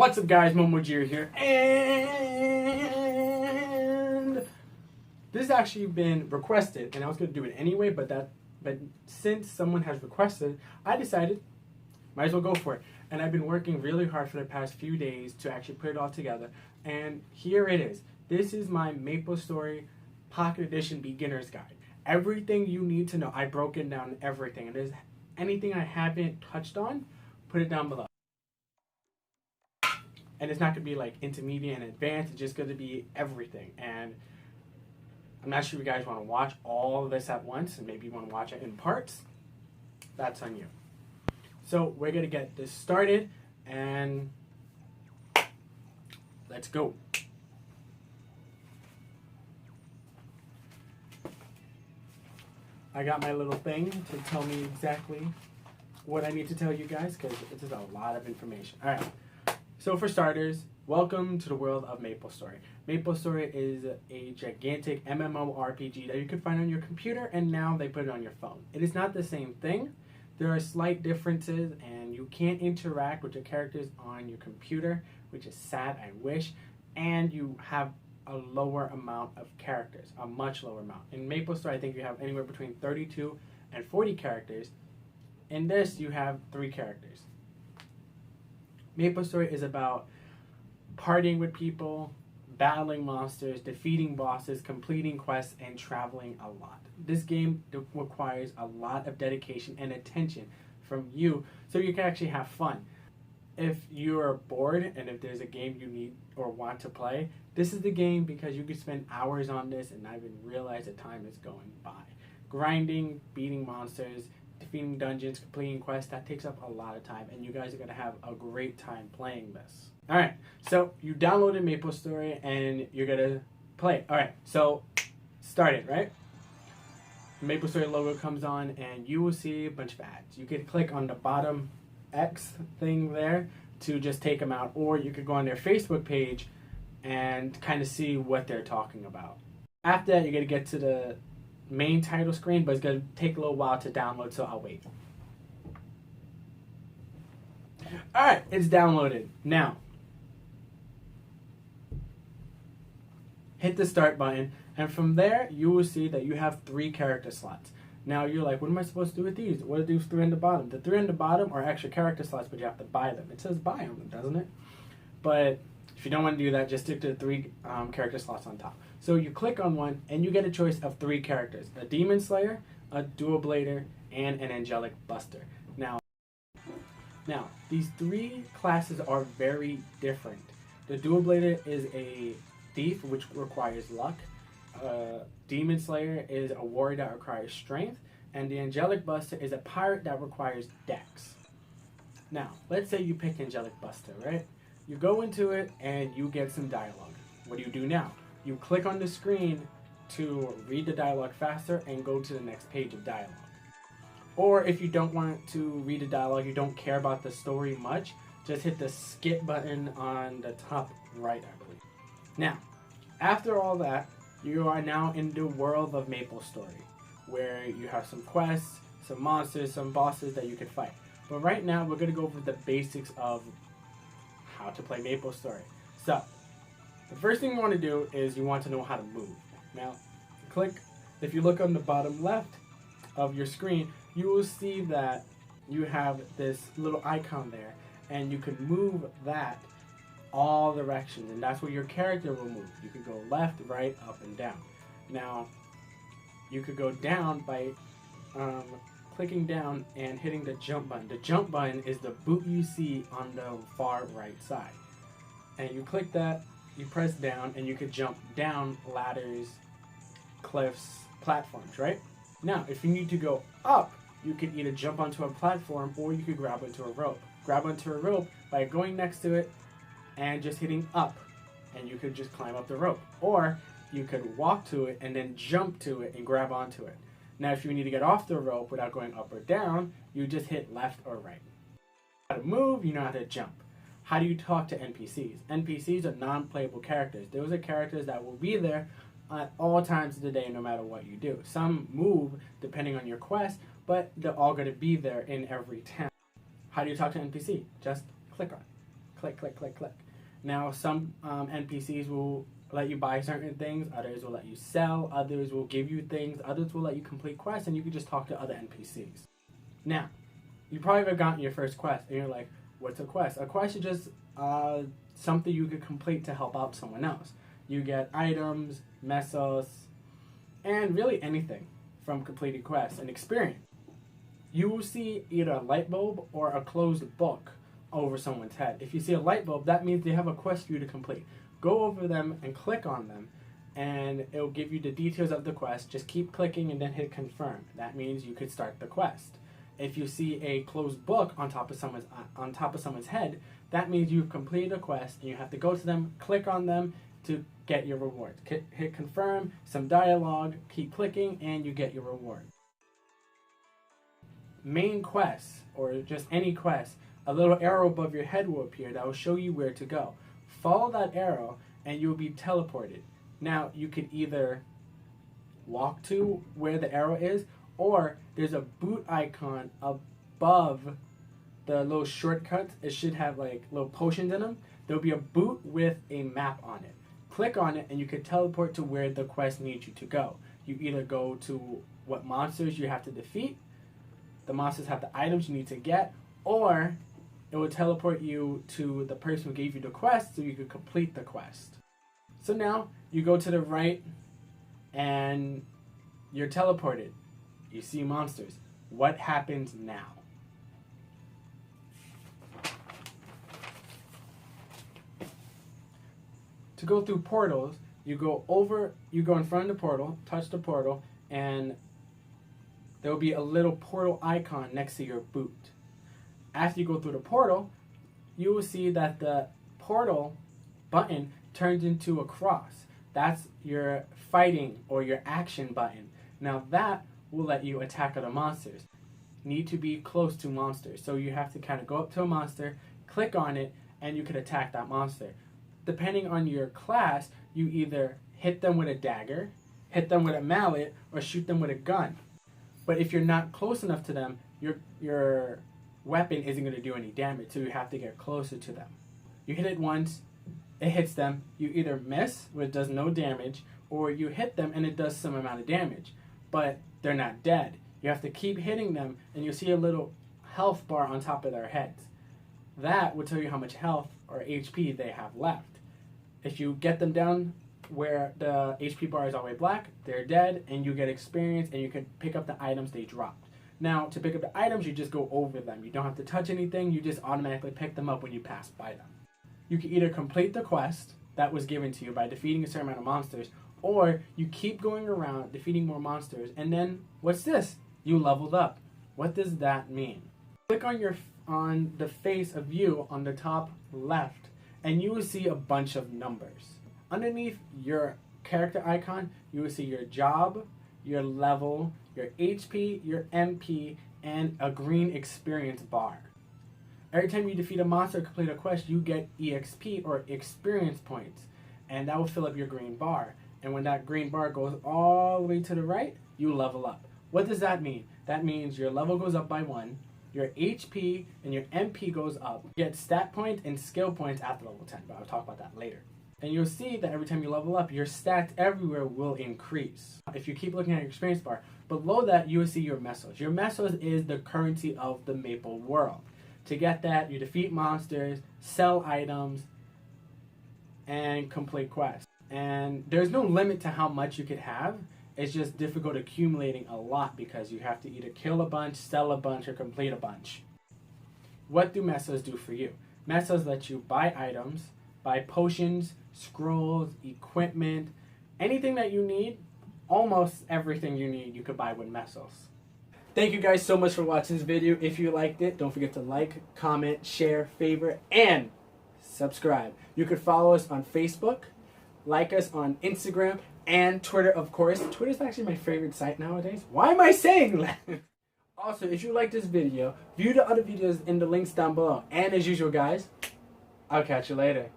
What's up, guys? MomoJiri here, and this has actually been requested, and I was going to do it anyway, but since someone has requested, I decided might as well go for it. And I've been working really hard for the past few days to actually put it all together, and here it is. This is my Maplestory Pocket Edition Beginner's Guide. Everything you need to know, I broke it down, everything. And there's anything I haven't touched on, put it down below. And it's not going to be like intermediate and advanced, it's just going to be everything. And I'm not sure if you guys want to watch all of this at once, and maybe you want to watch it in parts. That's on you. So we're going to get this started, and let's go. I got my little thing to tell me exactly what I need to tell you guys, because this is a lot of information. All right. So for starters, welcome to the world of Maplestory. Maplestory is a gigantic MMORPG that you can find on your computer, and now they put it on your phone. It is not the same thing. There are slight differences, and you can't interact with your characters on your computer, which is sad, I wish. And you have a lower amount of characters, a much lower amount. In Maplestory, I think you have anywhere between 32 and 40 characters. In this, you have 3 characters. Maplestory is about partying with people, battling monsters, defeating bosses, completing quests, and traveling a lot. This game requires a lot of dedication and attention from you so you can actually have fun. If you are bored and if there's a game you need or want to play, this is the game, because you can spend hours on this and not even realize the time is going by. Grinding, beating monsters, defeating dungeons, completing quests, that takes up a lot of time, and you guys are going to have a great time playing this. Alright, so you downloaded Maplestory and you're going to play it. Alright, so start it, right? The Maplestory logo comes on and you will see a bunch of ads. You can click on the bottom X thing there to just take them out, or you could go on their Facebook page and kind of see what they're talking about. After that, you're going to get to the main title screen, but it's going to take a little while to download, so I'll wait. Alright, it's downloaded. Now, hit the start button, and from there, you will see that you have 3 character slots. Now, you're like, what am I supposed to do with these? What are these 3 on the bottom? The 3 on the bottom are extra character slots, but you have to buy them. It says buy them, doesn't it? But if you don't want to do that, just stick to the 3 character slots on top. So you click on one, and you get a choice of 3 characters: a Demon Slayer, a Dual Blader, and an Angelic Buster. Now, these 3 classes are very different. The Dual Blader is a thief, which requires luck. Demon Slayer is a warrior that requires strength. And the Angelic Buster is a pirate that requires dex. Now, let's say you pick Angelic Buster, right? You go into it, and you get some dialogue. What do you do now? You click on the screen to read the dialogue faster and go to the next page of dialogue. Or if you don't want to read the dialogue, you don't care about the story much, just hit the skip button on the top right, I believe. Now, after all that, you are now in the world of Maplestory, where you have some quests, some monsters, some bosses that you can fight. But right now, we're going to go over the basics of how to play Maplestory. So, the first thing you want to do is you want to know how to move. Now, if you look on the bottom left of your screen, you will see that you have this little icon there, and you can move that all directions, and that's where your character will move. You could go left, right, up, and down. Now, you could go down by clicking down and hitting the jump button. The jump button is the boot you see on the far right side. And you click that, you press down, and you could jump down ladders, cliffs, platforms, right? Now, if you need to go up, you could either jump onto a platform, or you could grab onto a rope. Grab onto a rope by going next to it and just hitting up, and you could just climb up the rope. Or you could walk to it and then jump to it and grab onto it. Now, if you need to get off the rope without going up or down, you just hit left or right. How to move, you know how to jump. How do you talk to NPCs? NPCs are non-playable characters. Those are characters that will be there at all times of the day, no matter what you do. Some move depending on your quest, but they're all going to be there in every town. How do you talk to NPC? Just click on it. click, click, click, click. Now, some NPCs will let you buy certain things, others will let you sell, others will give you things, others will let you complete quests, and you can just talk to other NPCs. Now, you probably have gotten your first quest, and you're like, what's a quest? A quest is just something you could complete to help out someone else. You get items, mesos, and really anything from completing quests and experience. You will see either a light bulb or a closed book over someone's head. If you see a light bulb, that means they have a quest for you to complete. Go over them and click on them, and it will give you the details of the quest. Just keep clicking and then hit confirm. That means you could start the quest. If you see a closed book on top of someone's head, that means you've completed a quest and you have to go to them, click on them to get your reward. Hit confirm, some dialogue, keep clicking, and you get your reward. Main quests, or just any quest, a little arrow above your head will appear that will show you where to go. Follow that arrow and you'll be teleported. Now, you could either walk to where the arrow is, or there's a boot icon above the little shortcuts. It should have like little potions in them. There'll be a boot with a map on it. Click on it and you can teleport to where the quest needs you to go. You either go to what monsters you have to defeat, the monsters have the items you need to get, or it will teleport you to the person who gave you the quest so you can complete the quest. So now you go to the right and you're teleported. You see monsters. What happens now? To go through portals, you go in front of the portal, touch the portal, and there will be a little portal icon next to your boot. After you go through the portal, you will see that the portal button turns into a cross. That's your fighting or your action button. Now that will let you attack other monsters. Need to be close to monsters. So you have to kind of go up to a monster, click on it, and you can attack that monster. Depending on your class, you either hit them with a dagger, hit them with a mallet, or shoot them with a gun. But if you're not close enough to them, your weapon isn't going to do any damage, so you have to get closer to them. You hit it once, it hits them, you either miss, where it does no damage, or you hit them and it does some amount of damage, but they're not dead. You have to keep hitting them, and you'll see a little health bar on top of their heads. That will tell you how much health or HP they have left. If you get them down where the HP bar is all the way black, they're dead, and you get experience, and you can pick up the items they dropped. Now, to pick up the items, you just go over them. You don't have to touch anything, you just automatically pick them up when you pass by them. You can either complete the quest that was given to you by defeating a certain amount of monsters, or you keep going around defeating more monsters, and then, what's this? You leveled up. What does that mean? Click on the face of you on the top left, and you will see a bunch of numbers. Underneath your character icon, you will see your job, your level, your HP, your MP, and a green experience bar. Every time you defeat a monster or complete a quest, you get EXP, or experience points, and that will fill up your green bar. And when that green bar goes all the way to the right, you level up. What does that mean? That means your level goes up by 1, your HP and your MP goes up. You get stat points and skill points after level 10, but I'll talk about that later. And you'll see that every time you level up, your stats everywhere will increase. If you keep looking at your experience bar, below that you will see your mesos. Your mesos is the currency of the Maple world. To get that, you defeat monsters, sell items, and complete quests. And there's no limit to how much you could have. It's just difficult accumulating a lot because you have to either kill a bunch, sell a bunch, or complete a bunch. What do mesos do for you? Mesos let you buy items, buy potions, scrolls, equipment, anything that you need. Almost everything you need you could buy with mesos. Thank you guys so much for watching this video. If you liked it, don't forget to like, comment, share, favorite, and subscribe. You could follow us on Facebook, like us on Instagram, and Twitter, of course. Twitter is actually my favorite site nowadays. Why am I saying that? Also, if you like this video, view the other videos in the links down below. And as usual, guys, I'll catch you later.